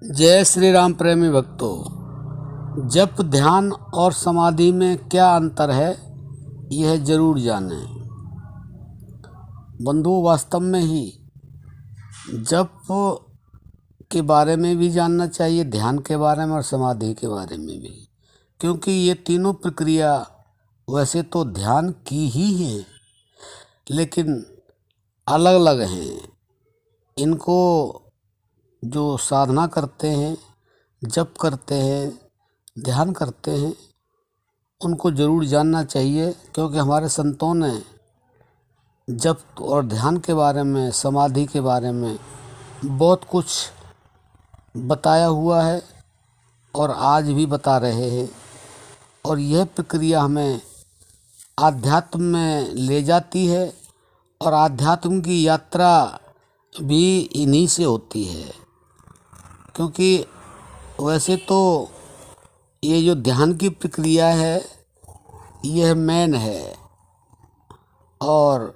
जय श्री राम प्रेमी भक्तों। जप ध्यान और समाधि में क्या अंतर है, यह जरूर जानें। बंधुओं, वास्तव में ही जप के बारे में भी जानना चाहिए, ध्यान के बारे में और समाधि के बारे में भी, क्योंकि ये तीनों प्रक्रिया वैसे तो ध्यान की ही हैं, लेकिन अलग अलग हैं। इनको जो साधना करते हैं, जप करते हैं, ध्यान करते हैं, उनको ज़रूर जानना चाहिए, क्योंकि हमारे संतों ने जप और ध्यान के बारे में, समाधि के बारे में बहुत कुछ बताया हुआ है और आज भी बता रहे हैं। और यह प्रक्रिया हमें आध्यात्म में ले जाती है और आध्यात्म की यात्रा भी इन्हीं से होती है। क्योंकि वैसे तो ये जो ध्यान की प्रक्रिया है, यह मेन है, और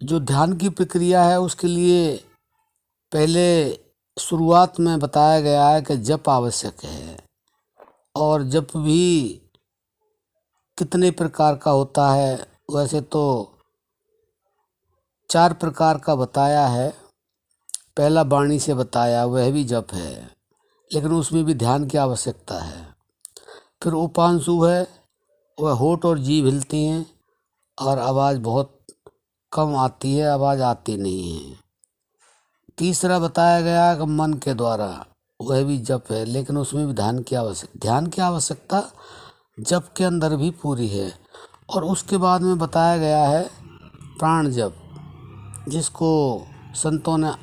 जो ध्यान की प्रक्रिया है उसके लिए पहले शुरुआत में बताया गया है कि जप आवश्यक है। और जप भी कितने प्रकार का होता है, वैसे तो 4 प्रकार का बताया है। पहला वाणी से बताया, वह भी जप है, लेकिन उसमें भी ध्यान की आवश्यकता है। फिर उपांशु है, वह होठ और जीभ हिलती हैं और आवाज़ बहुत कम आती है, आवाज़ आती नहीं है। तीसरा बताया गया कि मन के द्वारा, वह भी जप है, लेकिन उसमें भी ध्यान की आवश्यकता जप के अंदर भी पूरी है। और उसके बाद में बताया गया है प्राण जप, जिसको संतों ने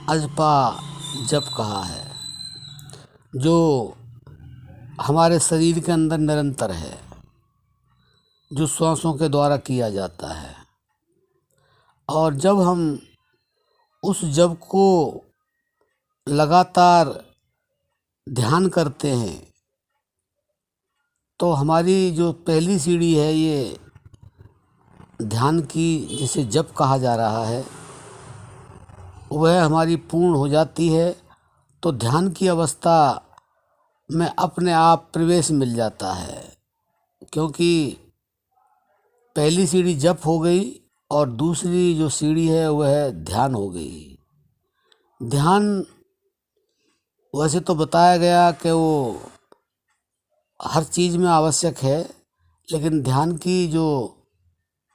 अजपा जप कहा है, जो हमारे शरीर के अंदर निरंतर है, जो श्वासों के द्वारा किया जाता है। और जब हम उस जप को लगातार ध्यान करते हैं, तो हमारी जो पहली सीढ़ी है, ये ध्यान की, जिसे जप कहा जा रहा है, वह हमारी पूर्ण हो जाती है। तो ध्यान की अवस्था में अपने आप प्रवेश मिल जाता है, क्योंकि पहली सीढ़ी जप हो गई और दूसरी जो सीढ़ी है वह ध्यान हो गई। ध्यान वैसे तो बताया गया कि वो हर चीज़ में आवश्यक है, लेकिन ध्यान की जो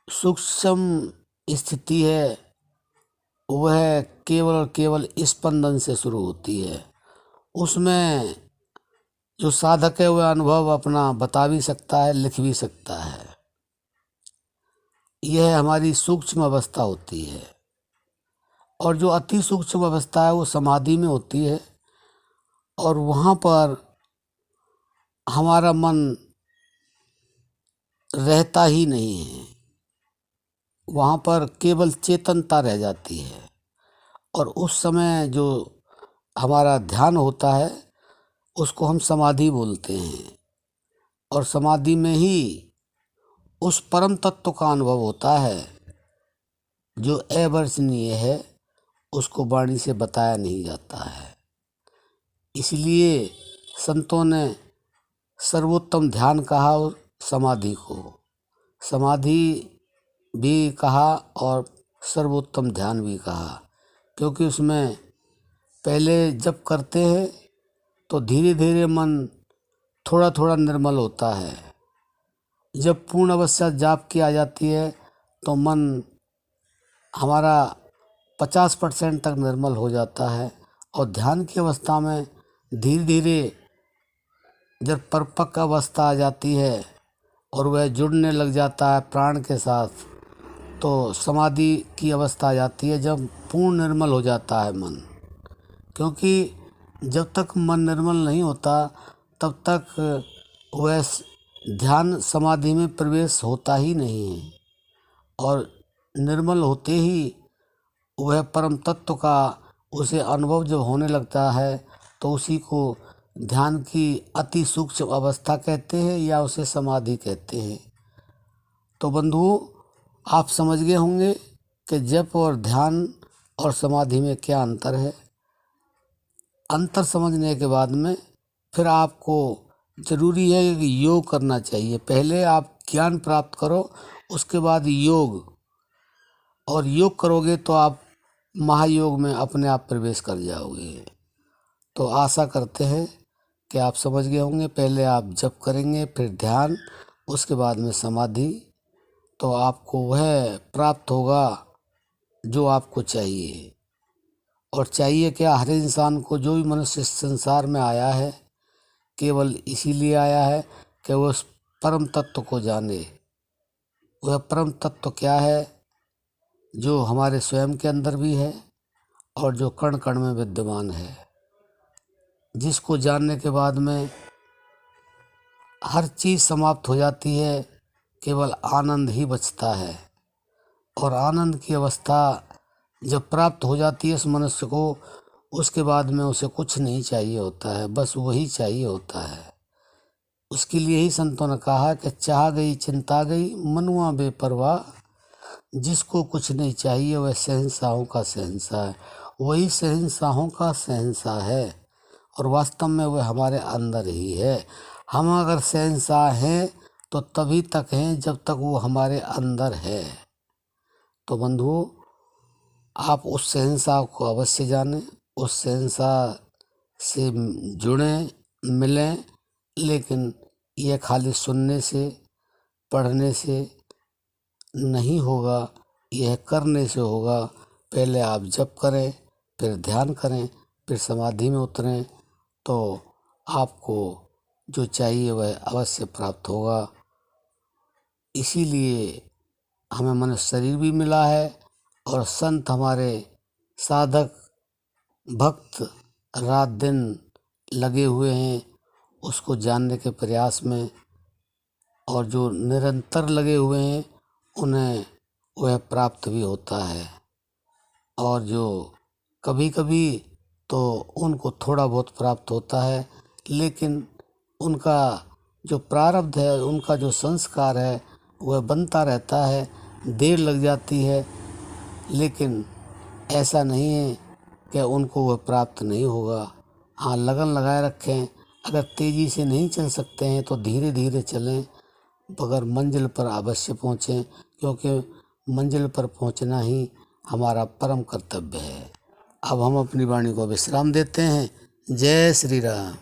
सूक्ष्म स्थिति है, वह केवल और केवल स्पंदन से शुरू होती है। उसमें जो साधक है वह अनुभव अपना बता भी सकता है, लिख भी सकता है। यह हमारी सूक्ष्म अवस्था होती है। और जो अति सूक्ष्म अवस्था है वो समाधि में होती है, और वहाँ पर हमारा मन रहता ही नहीं है, वहाँ पर केवल चेतनता रह जाती है। और उस समय जो हमारा ध्यान होता है उसको हम समाधि बोलते हैं। और समाधि में ही उस परम तत्व का अनुभव होता है जो अवर्णनीय है, उसको वाणी से बताया नहीं जाता है। इसलिए संतों ने सर्वोत्तम ध्यान कहा और समाधि को, समाधि भी कहा और सर्वोत्तम ध्यान भी कहा, क्योंकि उसमें पहले जब करते हैं तो धीरे धीरे मन थोड़ा थोड़ा निर्मल होता है। जब पूर्ण अवस्था जाप की आ जाती है तो मन हमारा 50% तक निर्मल हो जाता है। और ध्यान की अवस्था में धीरे धीरे जब परिपक्व अवस्था आ जाती है और वह जुड़ने लग जाता है प्राण के साथ, तो समाधि की अवस्था आ जाती है, जब पूर्ण निर्मल हो जाता है मन। क्योंकि जब तक मन निर्मल नहीं होता तब तक वह ध्यान समाधि में प्रवेश होता ही नहीं है। और निर्मल होते ही वह परम तत्व का उसे अनुभव जब होने लगता है, तो उसी को ध्यान की अति सूक्ष्म अवस्था कहते हैं या उसे समाधि कहते हैं। तो बंधुओं, आप समझ गए होंगे कि जप और ध्यान और समाधि में क्या अंतर है। अंतर समझने के बाद में फिर आपको ज़रूरी है कि योग करना चाहिए। पहले आप ज्ञान प्राप्त करो, उसके बाद योग, और योग करोगे तो आप महायोग में अपने आप प्रवेश कर जाओगे। तो आशा करते हैं कि आप समझ गए होंगे। पहले आप जप करेंगे, फिर ध्यान, उसके बाद में समाधि, तो आपको वह प्राप्त होगा जो आपको चाहिए। और चाहिए क्या, हर इंसान को, जो भी मनुष्य इस संसार में आया है, केवल इसीलिए आया है कि वो उस परम तत्व को जाने। वह परम तत्व क्या है, जो हमारे स्वयं के अंदर भी है और जो कण कण में विद्यमान है, जिसको जानने के बाद में हर चीज़ समाप्त हो जाती है, केवल आनंद ही बचता है। और आनंद की अवस्था जब प्राप्त हो जाती है इस मनुष्य को, उसके बाद में उसे कुछ नहीं चाहिए होता है, बस वही चाहिए होता है। उसके लिए ही संतों ने कहा कि चाह गई चिंता गई मनुआ बेपरवाह, जिसको कुछ नहीं चाहिए वह शहंशाहों का शहंशाह है। वही शहंशाहों का शहंशाह है और वास्तव में वह हमारे अंदर ही है। हम अगर शहंशाह हैं तो तभी तक हैं जब तक वो हमारे अंदर है। तो बंधुओं, आप उस शहंशाह को अवश्य जानें, उस शहंशाह से जुड़ें, मिलें। लेकिन यह खाली सुनने से, पढ़ने से नहीं होगा, यह करने से होगा। पहले आप जप करें, फिर ध्यान करें, फिर समाधि में उतरें, तो आपको जो चाहिए वह अवश्य प्राप्त होगा। इसीलिए हमें मनुष्य शरीर भी मिला है और संत हमारे साधक भक्त रात दिन लगे हुए हैं उसको जानने के प्रयास में, और जो निरंतर लगे हुए हैं उन्हें वह प्राप्त भी होता है। और जो कभी कभी तो उनको थोड़ा बहुत प्राप्त होता है, लेकिन उनका जो प्रारब्ध है, उनका जो संस्कार है वह बनता रहता है, देर लग जाती है, लेकिन ऐसा नहीं है कि उनको वह प्राप्त नहीं होगा। हाँ, लगन लगाए रखें। अगर तेज़ी से नहीं चल सकते हैं तो धीरे धीरे चलें, मगर मंजिल पर अवश्य पहुँचें, क्योंकि मंजिल पर पहुँचना ही हमारा परम कर्तव्य है। अब हम अपनी वाणी को विश्राम देते हैं। जय श्री राम।